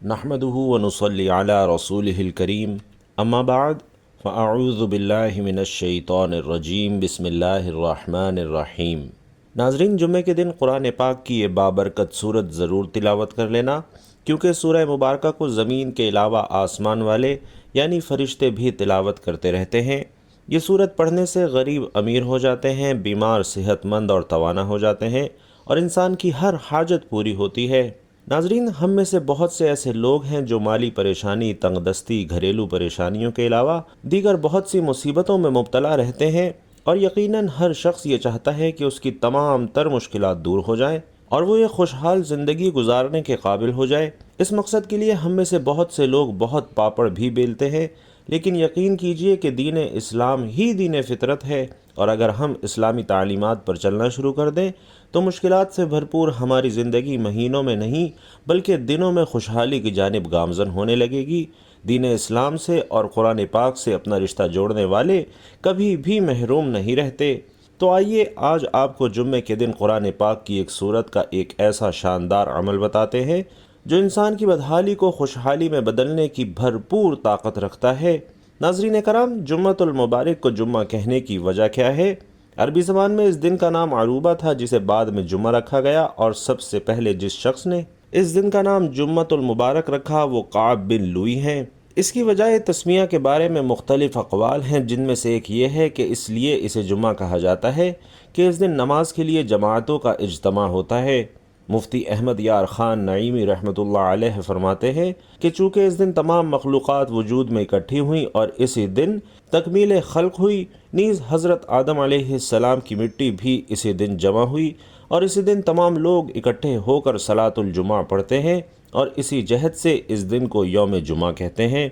نحمده ونصلي على رسوله الكريم اما بعد فاعوذ باللہ من الشیطان الرجیم بسم اللہ الرحمن الرحیم۔ ناظرین، جمعے کے دن قرآن پاک کی یہ بابرکت صورت ضرور تلاوت کر لینا، کیونکہ سورہ مبارکہ کو زمین کے علاوہ آسمان والے یعنی فرشتے بھی تلاوت کرتے رہتے ہیں۔ یہ صورت پڑھنے سے غریب امیر ہو جاتے ہیں، بیمار صحت مند اور توانا ہو جاتے ہیں، اور انسان کی ہر حاجت پوری ہوتی ہے۔ ناظرین، ہم میں سے بہت سے ایسے لوگ ہیں جو مالی پریشانی، تنگ دستی، گھریلو پریشانیوں کے علاوہ دیگر بہت سی مصیبتوں میں مبتلا رہتے ہیں، اور یقیناً ہر شخص یہ چاہتا ہے کہ اس کی تمام تر مشکلات دور ہو جائیں اور وہ ایک خوشحال زندگی گزارنے کے قابل ہو جائے۔ اس مقصد کے لیے ہم میں سے بہت سے لوگ بہت پاپڑ بھی بیلتے ہیں، لیکن یقین کیجئے کہ دین اسلام ہی دین فطرت ہے، اور اگر ہم اسلامی تعلیمات پر چلنا شروع کر دیں تو مشکلات سے بھرپور ہماری زندگی مہینوں میں نہیں بلکہ دنوں میں خوشحالی کی جانب گامزن ہونے لگے گی۔ دین اسلام سے اور قرآن پاک سے اپنا رشتہ جوڑنے والے کبھی بھی محروم نہیں رہتے۔ تو آئیے آج آپ کو جمعے کے دن قرآن پاک کی ایک سورت کا ایک ایسا شاندار عمل بتاتے ہیں جو انسان کی بدحالی کو خوشحالی میں بدلنے کی بھرپور طاقت رکھتا ہے۔ ناظرین کرام، جمعۃ المبارک کو جمعہ کہنے کی وجہ کیا ہے؟ عربی زبان میں اس دن کا نام عروبہ تھا، جسے بعد میں جمعہ رکھا گیا، اور سب سے پہلے جس شخص نے اس دن کا نام جمعۃ المبارک رکھا وہ کعب بن لوئی ہیں۔ اس کی وجہ تسمیہ کے بارے میں مختلف اقوال ہیں، جن میں سے ایک یہ ہے کہ اس لیے اسے جمعہ کہا جاتا ہے کہ اس دن نماز کے لیے جماعتوں کا اجتماع ہوتا ہے۔ مفتی احمد یار خان نعیمی رحمۃ اللہ علیہ فرماتے ہیں کہ چونکہ اس دن تمام مخلوقات وجود میں اکٹھی ہوئیں اور اسی دن تکمیل خلق ہوئی، نیز حضرت آدم علیہ السلام کی مٹی بھی اسی دن جمع ہوئی، اور اسی دن تمام لوگ اکٹھے ہو کر صلاۃ الجمعہ پڑھتے ہیں، اور اسی جہت سے اس دن کو یوم جمعہ کہتے ہیں۔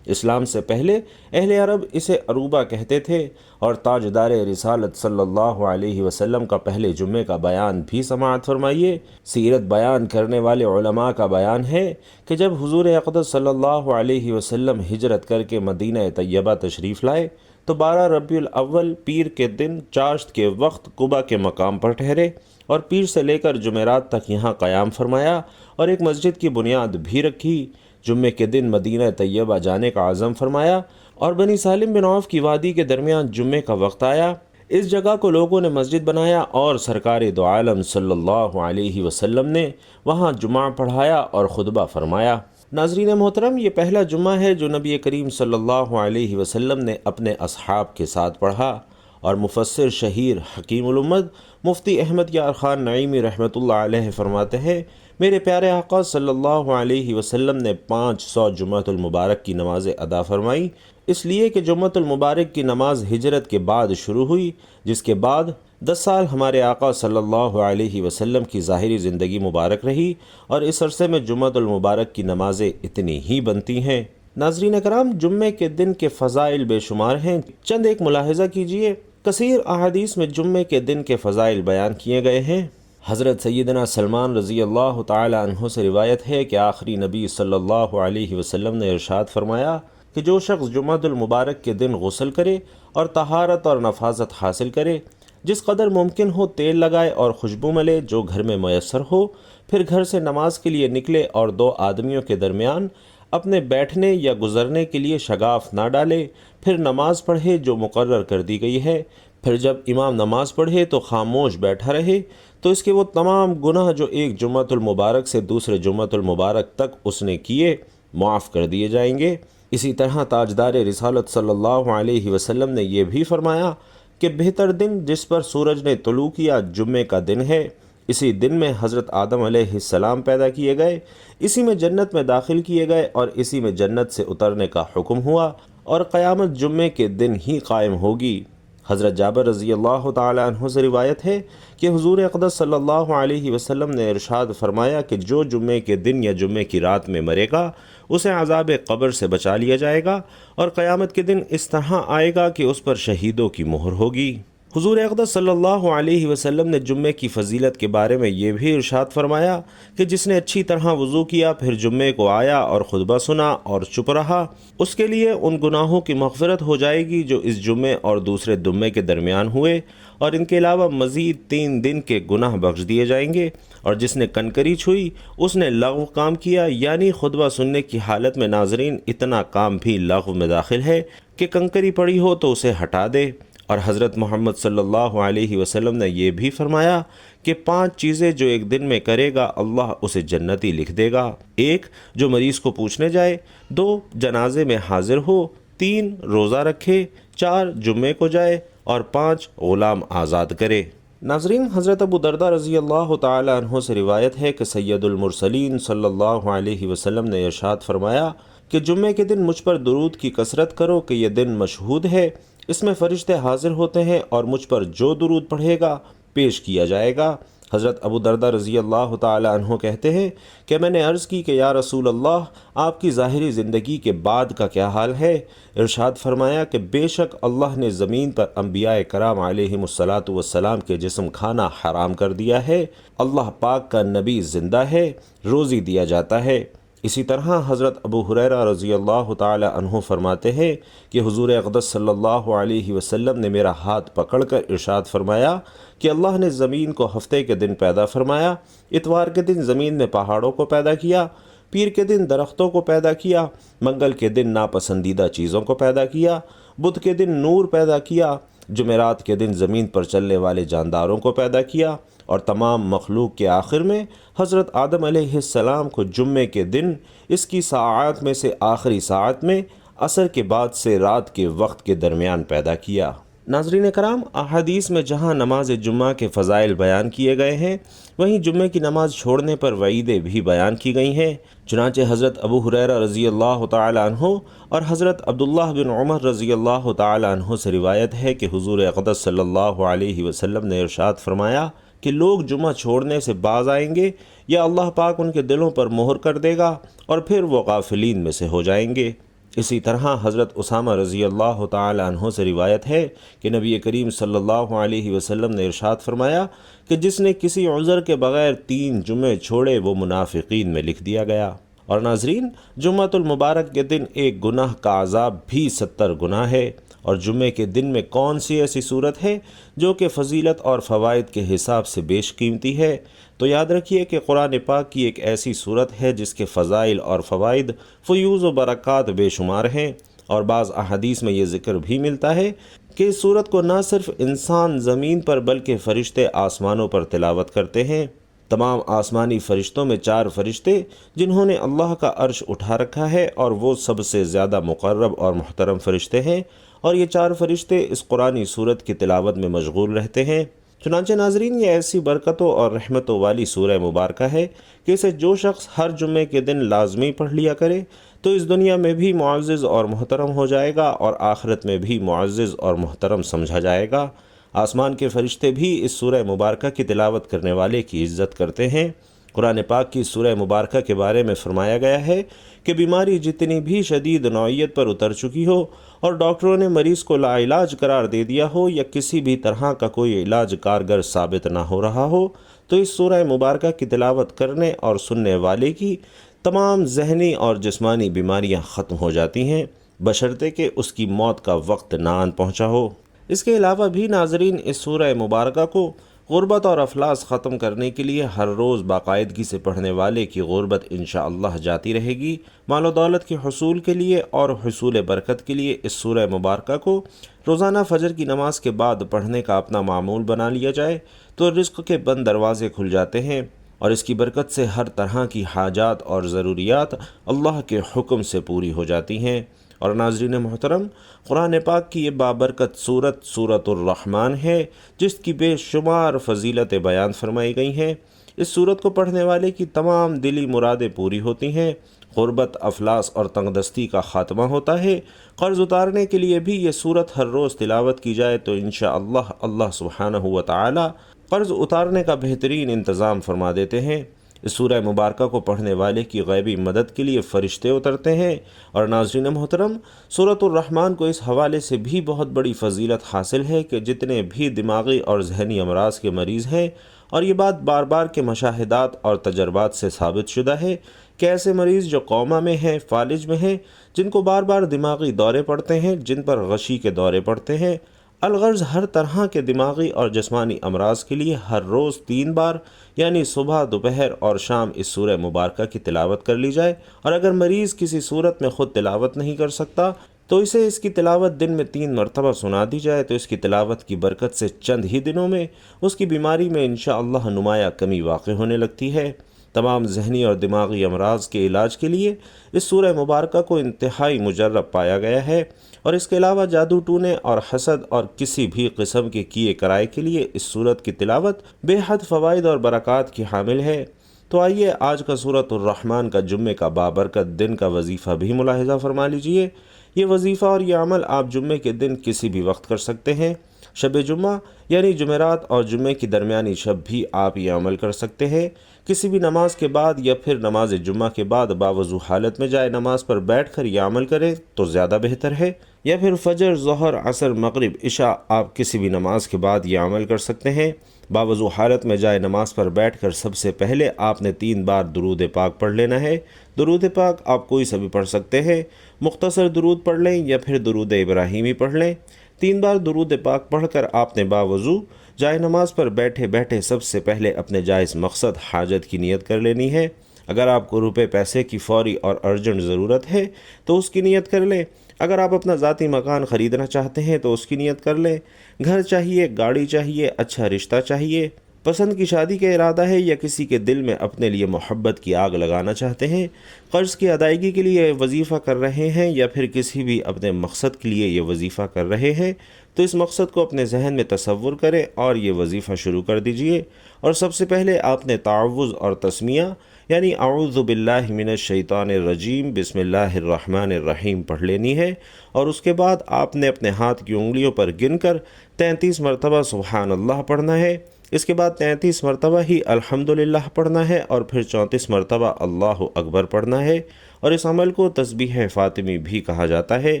اسلام سے پہلے اہل عرب اسے عروبہ کہتے تھے، اور تاجدار رسالت صلی اللہ علیہ وسلم کا پہلے جمعے کا بیان بھی سماعت فرمائیے۔ سیرت بیان کرنے والے علماء کا بیان ہے کہ جب حضور اقدس صلی اللہ علیہ وسلم ہجرت کر کے مدینہ طیبہ تشریف لائے تو 12 ربیع الاول پیر کے دن چاشت کے وقت قباء کے مقام پر ٹھہرے، اور پیر سے لے کر جمعرات تک یہاں قیام فرمایا اور ایک مسجد کی بنیاد بھی رکھی۔ جمعے کے دن مدینہ طیبہ جانے کا عزم فرمایا، اور بنی سالم بن عوف کی وادی کے درمیان جمعے کا وقت آیا۔ اس جگہ کو لوگوں نے مسجد بنایا، اور سرکار دو عالم صلی اللہ علیہ وسلم نے وہاں جمعہ پڑھایا اور خطبہ فرمایا۔ ناظرین محترم، یہ پہلا جمعہ ہے جو نبی کریم صلی اللہ علیہ وسلم نے اپنے اصحاب کے ساتھ پڑھا، اور مفسر شہیر حکیم الامت مفتی احمد یار خان نعیمی رحمۃ اللہ علیہ فرماتے ہیں، میرے پیارے آقا صلی اللہ علیہ وسلم نے 500 جمعۃ المبارک کی نمازیں ادا فرمائیں، اس لیے کہ جمعۃ المبارک کی نماز ہجرت کے بعد شروع ہوئی، جس کے بعد 10 سال ہمارے آقا صلی اللہ علیہ وسلم کی ظاہری زندگی مبارک رہی، اور اس عرصے میں جمعۃ المبارک کی نمازیں اتنی ہی بنتی ہیں۔ ناظرین کرام، جمعے کے دن کے فضائل بے شمار ہیں، چند ایک ملاحظہ کیجئے۔ کثیر احادیث میں جمعے کے دن کے فضائل بیان کیے گئے ہیں۔ حضرت سیدنا سلمان رضی اللہ تعالی عنہ سے روایت ہے کہ آخری نبی صلی اللہ علیہ وسلم نے ارشاد فرمایا کہ جو شخص جمعۃ المبارک کے دن غسل کرے اور طہارت اور نفاست حاصل کرے، جس قدر ممکن ہو تیل لگائے اور خوشبو ملے جو گھر میں میسر ہو، پھر گھر سے نماز کے لیے نکلے اور 2 آدمیوں کے درمیان اپنے بیٹھنے یا گزرنے کے لیے شگاف نہ ڈالے، پھر نماز پڑھے جو مقرر کر دی گئی ہے، پھر جب امام نماز پڑھے تو خاموش بیٹھا رہے، تو اس کے وہ تمام گناہ جو ایک جمعۃ المبارک سے دوسرے جمعۃ المبارک تک اس نے کیے معاف کر دیے جائیں گے۔ اسی طرح تاجدار رسالت صلی اللہ علیہ وسلم نے یہ بھی فرمایا کہ بہتر دن جس پر سورج نے طلوع کیا جمعے کا دن ہے، اسی دن میں حضرت آدم علیہ السلام پیدا کیے گئے، اسی میں جنت میں داخل کیے گئے، اور اسی میں جنت سے اترنے کا حکم ہوا، اور قیامت جمعے کے دن ہی قائم ہوگی۔ حضرت جابر رضی اللہ تعالی عنہ سے روایت ہے کہ حضور اقدس صلی اللہ علیہ وسلم نے ارشاد فرمایا کہ جو جمعے کے دن یا جمعے کی رات میں مرے گا اسے عذاب قبر سے بچا لیا جائے گا، اور قیامت کے دن اس طرح آئے گا کہ اس پر شہیدوں کی مہر ہوگی۔ حضور اقدس صلی اللہ علیہ وسلم نے جمعے کی فضیلت کے بارے میں یہ بھی ارشاد فرمایا کہ جس نے اچھی طرح وضو کیا پھر جمعے کو آیا اور خطبہ سنا اور چپ رہا، اس کے لیے ان گناہوں کی مغفرت ہو جائے گی جو اس جمعے اور دوسرے جمعے کے درمیان ہوئے، اور ان کے علاوہ مزید 3 دن کے گناہ بخش دیے جائیں گے۔ اور جس نے کنکری چھوئی اس نے لغو کام کیا، یعنی خطبہ سننے کی حالت میں ناظرین اتنا کام بھی لغو میں داخل ہے کہ کنکری پڑی ہو تو اسے ہٹا دے۔ اور حضرت محمد صلی اللہ علیہ وسلم نے یہ بھی فرمایا کہ 5 چیزیں جو ایک دن میں کرے گا اللہ اسے جنتی لکھ دے گا۔ 1 جو مریض کو پوچھنے جائے، 2 جنازے میں حاضر ہو، 3 روزہ رکھے، 4 جمعے کو جائے، اور 5 غلام آزاد کرے۔ ناظرین، حضرت ابو درداء رضی اللہ تعالی عنہ سے روایت ہے کہ سید المرسلین صلی اللہ علیہ وسلم نے ارشاد فرمایا کہ جمعے کے دن مجھ پر درود کی کثرت کرو کہ یہ دن مشہود ہے، اس میں فرشتے حاضر ہوتے ہیں اور مجھ پر جو درود پڑھے گا پیش کیا جائے گا۔ حضرت ابو درداء رضی اللہ تعالی عنہ کہتے ہیں کہ میں نے عرض کی کہ یا رسول اللہ، آپ کی ظاہری زندگی کے بعد کا کیا حال ہے؟ ارشاد فرمایا کہ بے شک اللہ نے زمین پر انبیاء کرام علیہم الصلاۃ والسلام کے جسم کھانا حرام کر دیا ہے، اللہ پاک کا نبی زندہ ہے، روزی دیا جاتا ہے۔ اسی طرح حضرت ابو ہریرہ رضی اللہ تعالی عنہ فرماتے ہیں کہ حضور اقدس صلی اللہ علیہ وسلم نے میرا ہاتھ پکڑ کر ارشاد فرمایا کہ اللہ نے زمین کو ہفتے کے دن پیدا فرمایا، اتوار کے دن زمین نے پہاڑوں کو پیدا کیا، پیر کے دن درختوں کو پیدا کیا، منگل کے دن ناپسندیدہ چیزوں کو پیدا کیا، بدھ کے دن نور پیدا کیا، جمعرات کے دن زمین پر چلنے والے جانداروں کو پیدا کیا، اور تمام مخلوق کے آخر میں حضرت آدم علیہ السلام کو جمعے کے دن اس کی ساعات میں سے آخری ساعت میں عصر کے بعد سے رات کے وقت کے درمیان پیدا کیا۔ ناظرین کرام، احادیث میں جہاں نماز جمعہ کے فضائل بیان کیے گئے ہیں، وہیں جمعے کی نماز چھوڑنے پر وعیدیں بھی بیان کی گئی ہیں۔ چنانچہ حضرت ابو ہریرہ رضی اللہ تعالی عنہ اور حضرت عبداللہ بن عمر رضی اللہ تعالی عنہ سے روایت ہے کہ حضور اقدس صلی اللہ علیہ وسلم نے ارشاد فرمایا کہ لوگ جمعہ چھوڑنے سے باز آئیں گے یا اللہ پاک ان کے دلوں پر مہر کر دے گا اور پھر وہ غافلین میں سے ہو جائیں گے۔ اسی طرح حضرت اسامہ رضی اللہ تعالی عنہ سے روایت ہے کہ نبی کریم صلی اللہ علیہ وسلم نے ارشاد فرمایا کہ جس نے کسی عذر کے بغیر 3 جمعے چھوڑے وہ منافقین میں لکھ دیا گیا۔ اور ناظرین، جمعۃ المبارک کے دن ایک گناہ کا عذاب بھی 70 گناہ ہے۔ اور جمعے کے دن میں کون سی ایسی صورت ہے جو کہ فضیلت اور فوائد کے حساب سے بیش قیمتی ہے؟ تو یاد رکھیے کہ قرآن پاک کی ایک ایسی صورت ہے جس کے فضائل اور فوائد، فیوز و برکات بے شمار ہیں۔ اور بعض احادیث میں یہ ذکر بھی ملتا ہے کہ اس صورت کو نہ صرف انسان زمین پر بلکہ فرشتے آسمانوں پر تلاوت کرتے ہیں۔ تمام آسمانی فرشتوں میں 4 فرشتے جنہوں نے اللہ کا عرش اٹھا رکھا ہے اور وہ سب سے زیادہ مقرب اور محترم فرشتے ہیں، اور یہ 4 فرشتے اس قرآنی صورت کی تلاوت میں مشغول رہتے ہیں۔ چنانچہ ناظرین، یہ ایسی برکتوں اور رحمتوں والی سورہ مبارکہ ہے کہ اسے جو شخص ہر جمعے کے دن لازمی پڑھ لیا کرے تو اس دنیا میں بھی معزز اور محترم ہو جائے گا اور آخرت میں بھی معزز اور محترم سمجھا جائے گا۔ آسمان کے فرشتے بھی اس سورہ مبارکہ کی تلاوت کرنے والے کی عزت کرتے ہیں۔ قرآن پاک کی سورہ مبارکہ کے بارے میں فرمایا گیا ہے کہ بیماری جتنی بھی شدید نوعیت پر اتر چکی ہو اور ڈاکٹروں نے مریض کو لا علاج قرار دے دیا ہو یا کسی بھی طرح کا کوئی علاج کارگر ثابت نہ ہو رہا ہو، تو اس سورہ مبارکہ کی تلاوت کرنے اور سننے والے کی تمام ذہنی اور جسمانی بیماریاں ختم ہو جاتی ہیں، بشرطے کہ اس کی موت کا وقت نہ آن پہنچا ہو۔ اس کے علاوہ بھی ناظرین، اس سورہ مبارکہ کو غربت اور افلاس ختم کرنے کے لیے ہر روز باقاعدگی سے پڑھنے والے کی غربت انشاءاللہ جاتی رہے گی۔ مال و دولت کے حصول کے لیے اور حصول برکت کے لیے اس سورہ مبارکہ کو روزانہ فجر کی نماز کے بعد پڑھنے کا اپنا معمول بنا لیا جائے تو رزق کے بند دروازے کھل جاتے ہیں اور اس کی برکت سے ہر طرح کی حاجات اور ضروریات اللہ کے حکم سے پوری ہو جاتی ہیں۔ اور ناظرین محترم، قرآن پاک کی یہ بابرکت سورت سورۃ الرحمن ہے جس کی بے شمار فضیلتیں بیان فرمائی گئی ہیں۔ اس سورت کو پڑھنے والے کی تمام دلی مرادیں پوری ہوتی ہیں، غربت، افلاس اور تنگ دستی کا خاتمہ ہوتا ہے۔ قرض اتارنے کے لیے بھی یہ سورت ہر روز تلاوت کی جائے تو انشاءاللہ اللہ سبحانہ و تعالی قرض اتارنے کا بہترین انتظام فرما دیتے ہیں۔ اس سورہ مبارکہ کو پڑھنے والے کی غیبی مدد کے لیے فرشتے اترتے ہیں۔ اور ناظرین محترم، سورۃ الرحمن کو اس حوالے سے بھی بہت بڑی فضیلت حاصل ہے کہ جتنے بھی دماغی اور ذہنی امراض کے مریض ہیں، اور یہ بات بار بار کے مشاہدات اور تجربات سے ثابت شدہ ہے کہ ایسے مریض جو کوما میں ہیں، فالج میں ہیں، جن کو بار بار دماغی دورے پڑتے ہیں، جن پر غشی کے دورے پڑتے ہیں، الغرض ہر طرح کے دماغی اور جسمانی امراض کے لیے ہر روز 3 بار یعنی صبح، دوپہر اور شام اس سورہ مبارکہ کی تلاوت کر لی جائے۔ اور اگر مریض کسی صورت میں خود تلاوت نہیں کر سکتا تو اسے اس کی تلاوت دن میں 3 مرتبہ سنا دی جائے تو اس کی تلاوت کی برکت سے چند ہی دنوں میں اس کی بیماری میں انشاءاللہ نمایاں کمی واقع ہونے لگتی ہے۔ تمام ذہنی اور دماغی امراض کے علاج کے لیے اس سورہ مبارکہ کو انتہائی مجرب پایا گیا ہے، اور اس کے علاوہ جادو ٹونے اور حسد اور کسی بھی قسم کے کیے کرائے کے لیے اس سورت کی تلاوت بے حد فوائد اور برکات کی حامل ہے۔ تو آئیے آج کا سورۃ الرحمن کا جمعے کا بابرکت دن کا وظیفہ بھی ملاحظہ فرما لیجئے۔ یہ وظیفہ اور یہ عمل آپ جمعے کے دن کسی بھی وقت کر سکتے ہیں۔ شب جمعہ یعنی جمعرات اور جمعے کی درمیانی شب بھی آپ یہ عمل کر سکتے ہیں۔ کسی بھی نماز کے بعد یا پھر نماز جمعہ کے بعد باوضو حالت میں جائے نماز پر بیٹھ کر یہ عمل کریں تو زیادہ بہتر ہے، یا پھر فجر، ظہر، عصر، مغرب، عشاء آپ کسی بھی نماز کے بعد یہ عمل کر سکتے ہیں۔ باوضو حالت میں جائے نماز پر بیٹھ کر سب سے پہلے آپ نے 3 بار درود پاک پڑھ لینا ہے۔ درود پاک آپ کوئی سا بھی پڑھ سکتے ہیں، مختصر درود پڑھ لیں یا پھر درود ابراہیمی پڑھ لیں۔ 3 بار درود پاک پڑھ کر آپ نے باوضو جائے نماز پر بیٹھے بیٹھے سب سے پہلے اپنے جائز مقصد حاجت کی نیت کر لینی ہے۔ اگر آپ کو روپے پیسے کی فوری اور ارجنٹ ضرورت ہے تو اس کی نیت کر لیں۔ اگر آپ اپنا ذاتی مکان خریدنا چاہتے ہیں تو اس کی نیت کر لیں۔ گھر چاہیے، گاڑی چاہیے، اچھا رشتہ چاہیے، پسند کی شادی کا ارادہ ہے، یا کسی کے دل میں اپنے لیے محبت کی آگ لگانا چاہتے ہیں، قرض کی ادائیگی کے لیے وظیفہ کر رہے ہیں، یا پھر کسی بھی اپنے مقصد کے لیے یہ وظیفہ کر رہے ہیں، تو اس مقصد کو اپنے ذہن میں تصور کریں اور یہ وظیفہ شروع کر دیجئے۔ اور سب سے پہلے آپ نے تعوذ اور تسمیہ یعنی اعوذ باللہ من الشیطان الرجیم بسم اللہ الرحمن الرحیم پڑھ لینی ہے، اور اس کے بعد آپ نے اپنے ہاتھ کی انگلیوں پر گن کر 33 مرتبہ سبحان اللہ پڑھنا ہے۔ اس کے بعد 33 مرتبہ ہی الحمدللہ پڑھنا ہے، اور پھر 34 مرتبہ اللہ اکبر پڑھنا ہے۔ اور اس عمل کو تسبیح فاطمی بھی کہا جاتا ہے،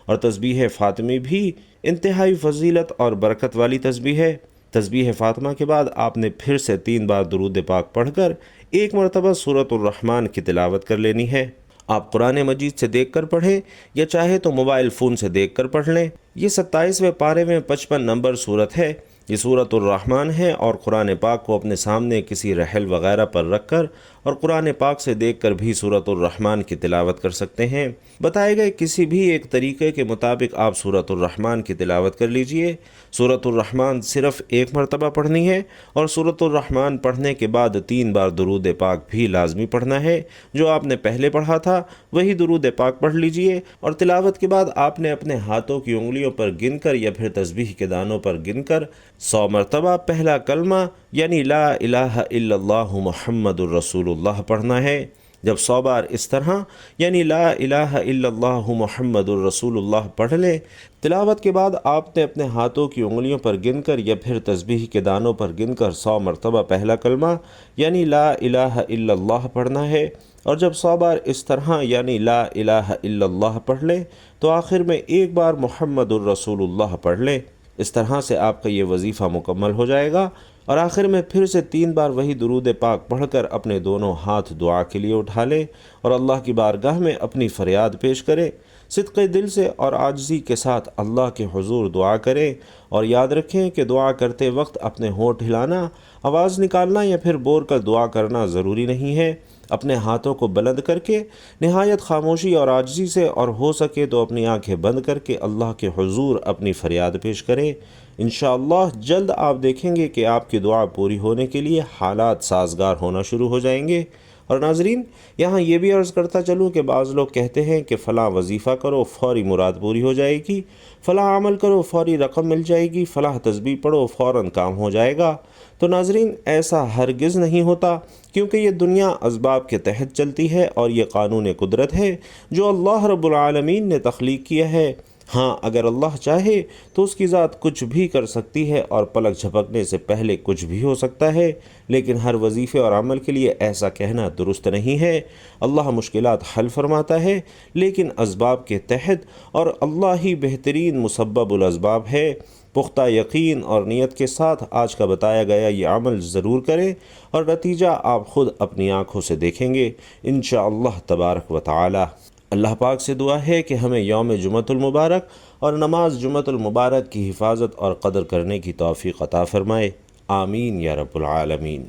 اور تسبیح فاطمی بھی انتہائی فضیلت اور برکت والی تسبیح ہے۔ تسبیح فاطمہ کے بعد آپ نے پھر سے 3 بار درود پاک پڑھ کر 1 مرتبہ سورۃ الرحمن کی تلاوت کر لینی ہے۔ آپ قرآن مجید سے دیکھ کر پڑھیں یا چاہے تو موبائل فون سے دیکھ کر پڑھ لیں۔ یہ 27ویں پارے میں 55 نمبر سورت ہے۔ یہ سورۃ الرحمن ہے، اور قرآن پاک کو اپنے سامنے کسی رحل وغیرہ پر رکھ کر اور قرآن پاک سے دیکھ کر بھی سورۃ الرحمن کی تلاوت کر سکتے ہیں۔ بتائے گئے کسی بھی ایک طریقے کے مطابق آپ سورۃ الرحمن کی تلاوت کر لیجئے۔ سورۃ الرحمن صرف 1 مرتبہ پڑھنی ہے، اور سورۃ الرحمن پڑھنے کے بعد 3 بار درود پاک بھی لازمی پڑھنا ہے۔ جو آپ نے پہلے پڑھا تھا وہی درود پاک پڑھ لیجئے، اور تلاوت کے بعد آپ نے اپنے ہاتھوں کی انگلیوں پر گن کر یا پھر تسبیح کے دانوں پر گن کر 100 مرتبہ پہلا کلمہ یعنی لا الہ الا اللہ محمد الرسول اللہ پڑھنا ہے۔ جب 100 بار اس طرح یعنی لا الہ الا اللہ محمد الرسول اللہ پڑھ لیں، تلاوت کے بعد آپ نے اپنے ہاتھوں کی انگلیوں پر گن کر یا پھر تسبیح کے دانوں پر گن کر 100 مرتبہ پہلا کلمہ یعنی لا الہ الا اللہ پڑھنا ہے، اور جب 100 بار اس طرح یعنی لا الہ الا اللہ پڑھ لیں تو آخر میں 1 بار محمد الرسول اللہ پڑھ لیں۔ اس طرح سے آپ کا یہ وظیفہ مکمل ہو جائے گا، اور آخر میں پھر سے 3 بار وہی درود پاک پڑھ کر اپنے دونوں ہاتھ دعا کے لیے اٹھا لیں اور اللہ کی بارگاہ میں اپنی فریاد پیش کریں۔ صدق دل سے اور عاجزی کے ساتھ اللہ کے حضور دعا کریں، اور یاد رکھیں کہ دعا کرتے وقت اپنے ہونٹ ہلانا، آواز نکالنا یا پھر بول کر دعا کرنا ضروری نہیں ہے۔ اپنے ہاتھوں کو بلند کر کے نہایت خاموشی اور عاجزی سے، اور ہو سکے تو اپنی آنکھیں بند کر کے اللہ کے حضور اپنی فریاد پیش کریں۔ انشاءاللہ جلد آپ دیکھیں گے کہ آپ کی دعا پوری ہونے کے لیے حالات سازگار ہونا شروع ہو جائیں گے۔ اور ناظرین، یہاں یہ بھی عرض کرتا چلوں کہ بعض لوگ کہتے ہیں کہ فلاں وظیفہ کرو فوری مراد پوری ہو جائے گی، فلاں عمل کرو فوری رقم مل جائے گی، فلاں تسبیح پڑھو فوراً کام ہو جائے گا۔ تو ناظرین، ایسا ہرگز نہیں ہوتا، کیونکہ یہ دنیا اسباب کے تحت چلتی ہے، اور یہ قانون قدرت ہے جو اللہ رب العالمین نے تخلیق کیا ہے۔ ہاں اگر اللہ چاہے تو اس کی ذات کچھ بھی کر سکتی ہے اور پلک جھپکنے سے پہلے کچھ بھی ہو سکتا ہے، لیکن ہر وظیفے اور عمل کے لیے ایسا کہنا درست نہیں ہے۔ اللہ مشکلات حل فرماتا ہے لیکن اسباب کے تحت، اور اللہ ہی بہترین مسبب الاسباب ہے۔ پختہ یقین اور نیت کے ساتھ آج کا بتایا گیا یہ عمل ضرور کریں، اور نتیجہ آپ خود اپنی آنکھوں سے دیکھیں گے انشاءاللہ تبارک و تعالی۔ اللہ پاک سے دعا ہے کہ ہمیں یوم جمعۃ المبارک اور نماز جمعۃ المبارک کی حفاظت اور قدر کرنے کی توفیق عطا فرمائے، آمین یا رب العالمین۔